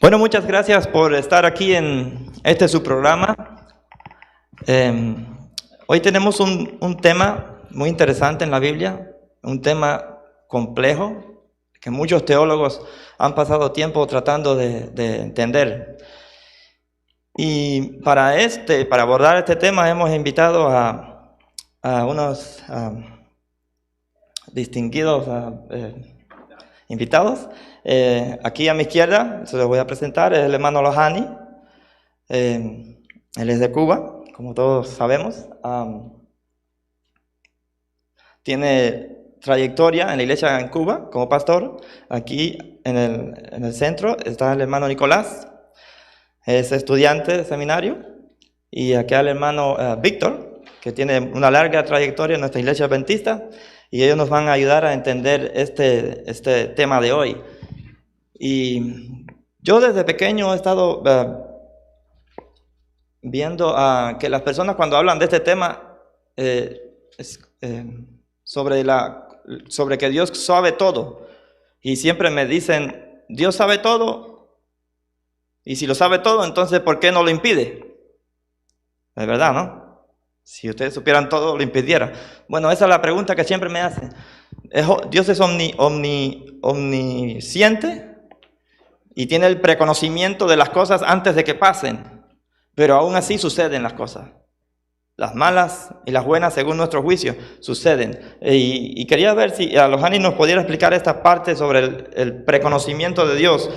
Bueno, muchas gracias por estar aquí en su programa. Hoy tenemos un tema muy interesante en la Biblia, un tema complejo que muchos teólogos han pasado tiempo tratando de entender. Y para abordar este tema hemos invitado a unos distinguidos invitados. Aquí a mi izquierda, se los voy a presentar, es el hermano Lohani. Él es de Cuba, como todos sabemos. Tiene trayectoria en la iglesia en Cuba como pastor. Aquí en el centro está el hermano Nicolás, es estudiante de seminario. Y acá el hermano Víctor, que tiene una larga trayectoria en nuestra iglesia adventista. Y ellos nos van a ayudar a entender este tema de hoy. Y yo desde pequeño he estado viendo que las personas cuando hablan de este tema sobre que Dios sabe todo. Y siempre me dicen, Dios sabe todo. Y si lo sabe todo, entonces ¿por qué no lo impide? Es verdad, ¿no? Si ustedes supieran todo, lo impidiera. Bueno, esa es la pregunta que siempre me hacen. Dios es omnisciente y tiene el preconocimiento de las cosas antes de que pasen, pero aún así suceden las cosas. Las malas y las buenas, según nuestro juicio, suceden. Y quería ver si a Lohani nos pudiera explicar esta parte sobre el preconocimiento de Dios.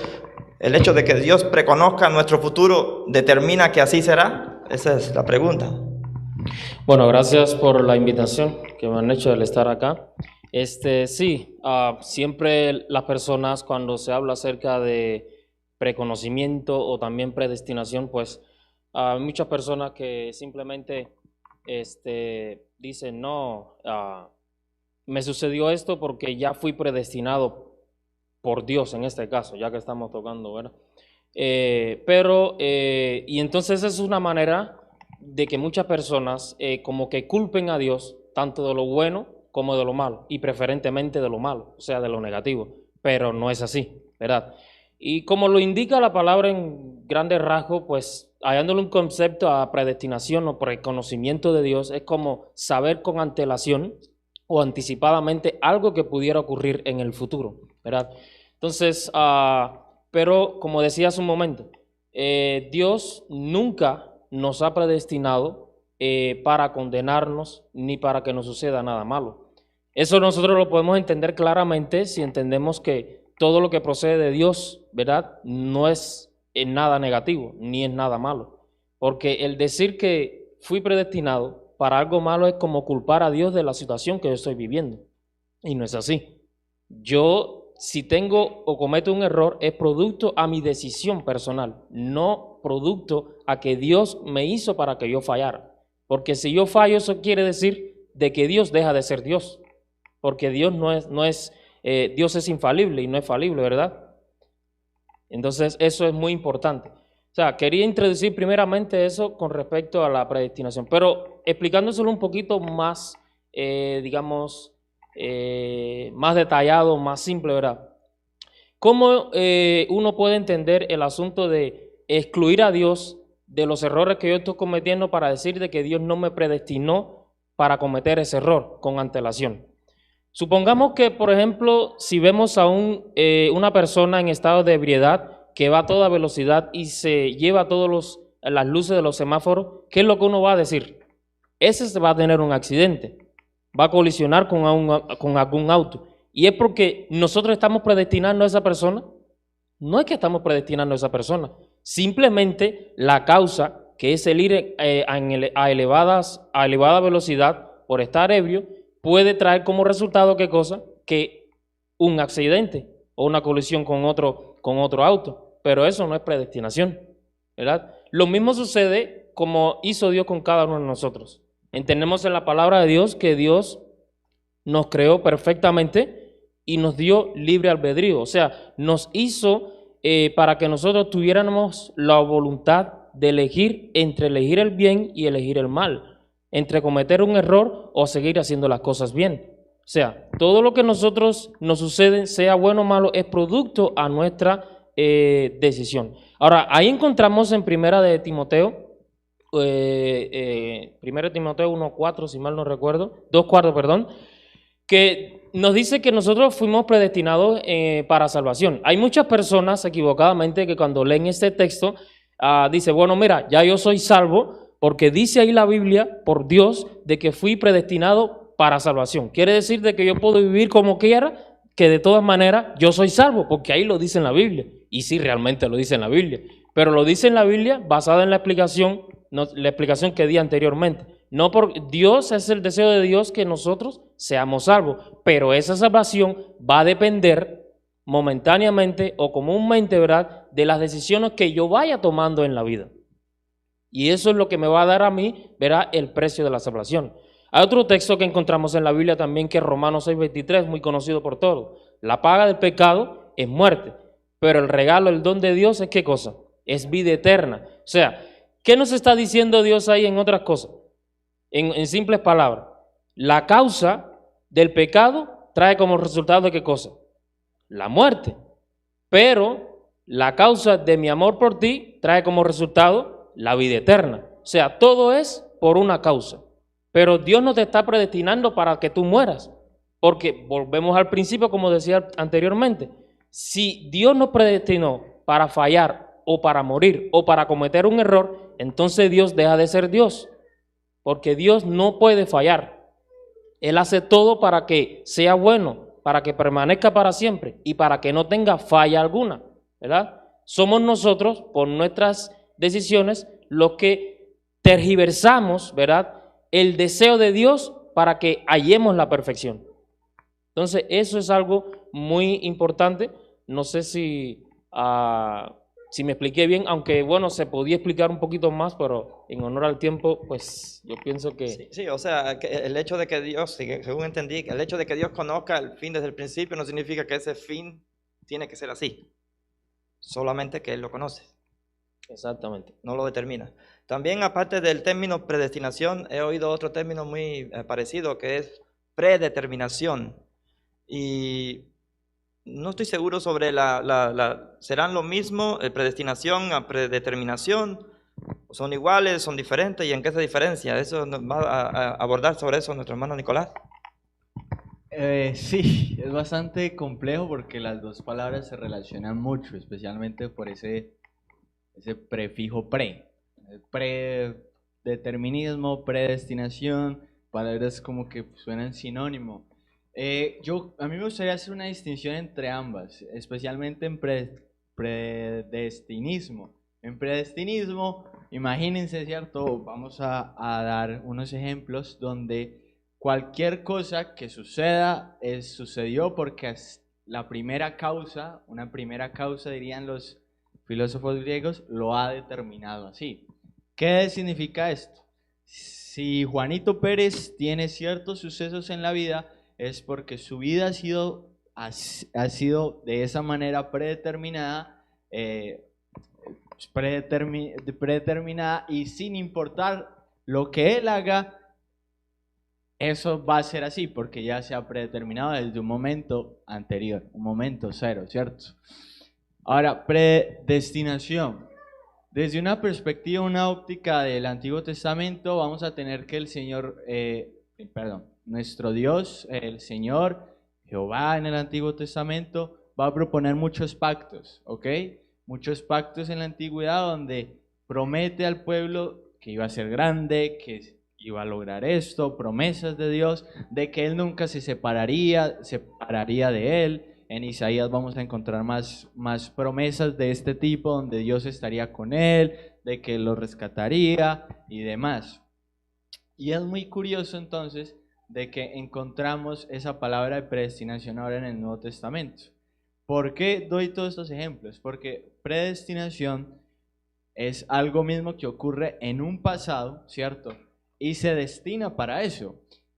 El hecho de que Dios preconozca nuestro futuro, ¿determina que así será? Esa es la pregunta. Bueno, gracias por la invitación que me han hecho al estar acá. Sí, siempre las personas cuando se habla acerca de preconocimiento o también predestinación, pues hay muchas personas que simplemente dicen, no, me sucedió esto porque ya fui predestinado por Dios en este caso, ya que estamos tocando, ¿verdad? Y entonces es una manera de que muchas personas como que culpen a Dios tanto de lo bueno como de lo malo, y preferentemente de lo malo, o sea, de lo negativo, pero no es así, ¿verdad? Y como lo indica la palabra en grandes rasgos, pues hallándole un concepto a predestinación o preconocimiento de Dios, es como saber con antelación o anticipadamente algo que pudiera ocurrir en el futuro, ¿verdad? Entonces, pero como decía hace un momento, Dios nunca nos ha predestinado para condenarnos ni para que nos suceda nada malo. Eso nosotros lo podemos entender claramente si entendemos que todo lo que procede de Dios, ¿verdad?, no es en nada negativo ni es nada malo. Porque el decir que fui predestinado para algo malo es como culpar a Dios de la situación que yo estoy viviendo. Y no es así. Yo, si tengo o cometo un error, es producto a mi decisión personal, no producto a que Dios me hizo para que yo fallara. Porque si yo fallo, eso quiere decir de que Dios deja de ser Dios. Porque Dios Dios es infalible y no es falible, ¿verdad? Entonces eso es muy importante. O sea, quería introducir primeramente eso con respecto a la predestinación, pero explicándoselo un poquito más, más detallado, más simple, ¿verdad? ¿Cómo uno puede entender el asunto de excluir a Dios de los errores que yo estoy cometiendo para decir de que Dios no me predestinó para cometer ese error con antelación? Supongamos que, por ejemplo, si vemos a una persona en estado de ebriedad que va a toda velocidad y se lleva todas las luces de los semáforos, ¿qué es lo que uno va a decir? Ese va a tener un accidente, va a colisionar con algún auto. ¿Y es porque nosotros estamos predestinando a esa persona? No es que estamos predestinando a esa persona, simplemente la causa, que es el ir a elevada velocidad por estar ebrio, puede traer como resultado ¿qué cosa? Que un accidente o una colisión con otro auto, pero eso no es predestinación, ¿verdad? Lo mismo sucede como hizo Dios con cada uno de nosotros. Entendemos en la palabra de Dios que Dios nos creó perfectamente y nos dio libre albedrío, o sea, nos hizo para que nosotros tuviéramos la voluntad de elegir entre elegir el bien y elegir el mal, entre cometer un error o seguir haciendo las cosas bien. O sea, todo lo que nos sucede, sea bueno o malo, es producto a nuestra decisión. Ahora, ahí encontramos en Primera de Timoteo, Primera de Timoteo 1:4, si mal no recuerdo, 2:4, perdón, que nos dice que nosotros fuimos predestinados para salvación. Hay muchas personas equivocadamente que cuando leen este texto dice, bueno, mira, ya yo soy salvo porque dice ahí la Biblia, por Dios, de que fui predestinado para salvación. Quiere decir de que yo puedo vivir como quiera, que de todas maneras yo soy salvo, porque ahí lo dice en la Biblia. Y sí, realmente lo dice en la Biblia. Pero lo dice en la Biblia basada en la explicación que di anteriormente. No por Dios, es el deseo de Dios que nosotros seamos salvos, pero esa salvación va a depender momentáneamente o comúnmente, ¿verdad?, de las decisiones que yo vaya tomando en la vida. Y eso es lo que me va a dar a mí, verá, el precio de la salvación. Hay otro texto que encontramos en la Biblia también, que es Romanos 6:23, muy conocido por todos. La paga del pecado es muerte, pero el regalo, el don de Dios es ¿qué cosa? Es vida eterna. O sea, ¿qué nos está diciendo Dios ahí en otras cosas? En simples palabras, la causa del pecado trae como resultado ¿de qué cosa? La muerte. Pero la causa de mi amor por ti trae como resultado la vida eterna. O sea, todo es por una causa. Pero Dios no te está predestinando para que tú mueras. Porque volvemos al principio, como decía anteriormente, si Dios nos predestinó para fallar o para morir o para cometer un error, entonces Dios deja de ser Dios. Porque Dios no puede fallar. Él hace todo para que sea bueno, para que permanezca para siempre y para que no tenga falla alguna, ¿verdad? Somos nosotros, por nuestras decisiones, los que tergiversamos, ¿verdad?, el deseo de Dios para que hallemos la perfección. Entonces, eso es algo muy importante. No sé si me expliqué bien, aunque bueno, se podía explicar un poquito más, pero en honor al tiempo, pues yo pienso que... Sí, o sea, que el hecho de que Dios, según entendí, el hecho de que Dios conozca el fin desde el principio no significa que ese fin tiene que ser así, solamente que Él lo conoce. Exactamente. No lo determina. También, aparte del término predestinación, he oído otro término muy parecido, que es predeterminación. Y no estoy seguro sobre ¿serán lo mismo, predestinación a predeterminación? ¿Son iguales, son diferentes? ¿Y en qué se diferencia? Eso nos va a abordar sobre eso nuestro hermano Nicolás. Sí, es bastante complejo porque las dos palabras se relacionan mucho, especialmente por ese prefijo predeterminismo, predestinación, palabras como que suenan sinónimo. A mí me gustaría hacer una distinción entre ambas, especialmente en predestinismo. En predestinismo, imagínense, ¿cierto? Vamos a dar unos ejemplos donde cualquier cosa que suceda sucedió porque una primera causa, dirían los filósofos griegos, lo ha determinado así. ¿Qué significa esto? Si Juanito Pérez tiene ciertos sucesos en la vida, es porque su vida ha sido de esa manera predeterminada, predeterminada, y sin importar lo que él haga, eso va a ser así porque ya se ha predeterminado desde un momento anterior, un momento cero, ¿cierto? Ahora, predestinación. Desde una perspectiva, una óptica del Antiguo Testamento, vamos a tener que nuestro Dios, el Señor, Jehová en el Antiguo Testamento, va a proponer muchos pactos, ¿ok? Muchos pactos en la antigüedad donde promete al pueblo que iba a ser grande, que iba a lograr esto, promesas de Dios, de que Él nunca se separaría de Él. En Isaías vamos a encontrar más promesas de este tipo, donde Dios estaría con Él, de que lo rescataría y demás. Y es muy curioso entonces de que encontramos esa palabra de predestinación ahora en el Nuevo Testamento. ¿Por qué doy todos estos ejemplos? Porque predestinación es algo mismo que ocurre en un pasado, ¿cierto? Y se destina para eso.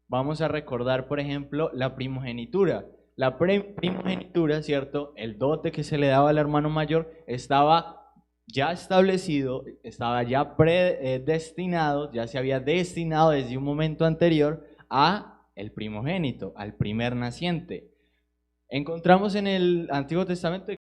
Vamos a recordar, por ejemplo, la primogenitura. La primogenitura, ¿cierto? El dote que se le daba al hermano mayor estaba ya establecido, estaba ya predestinado, ya se había destinado desde un momento anterior a el primogénito, al primer naciente. Encontramos en el Antiguo Testamento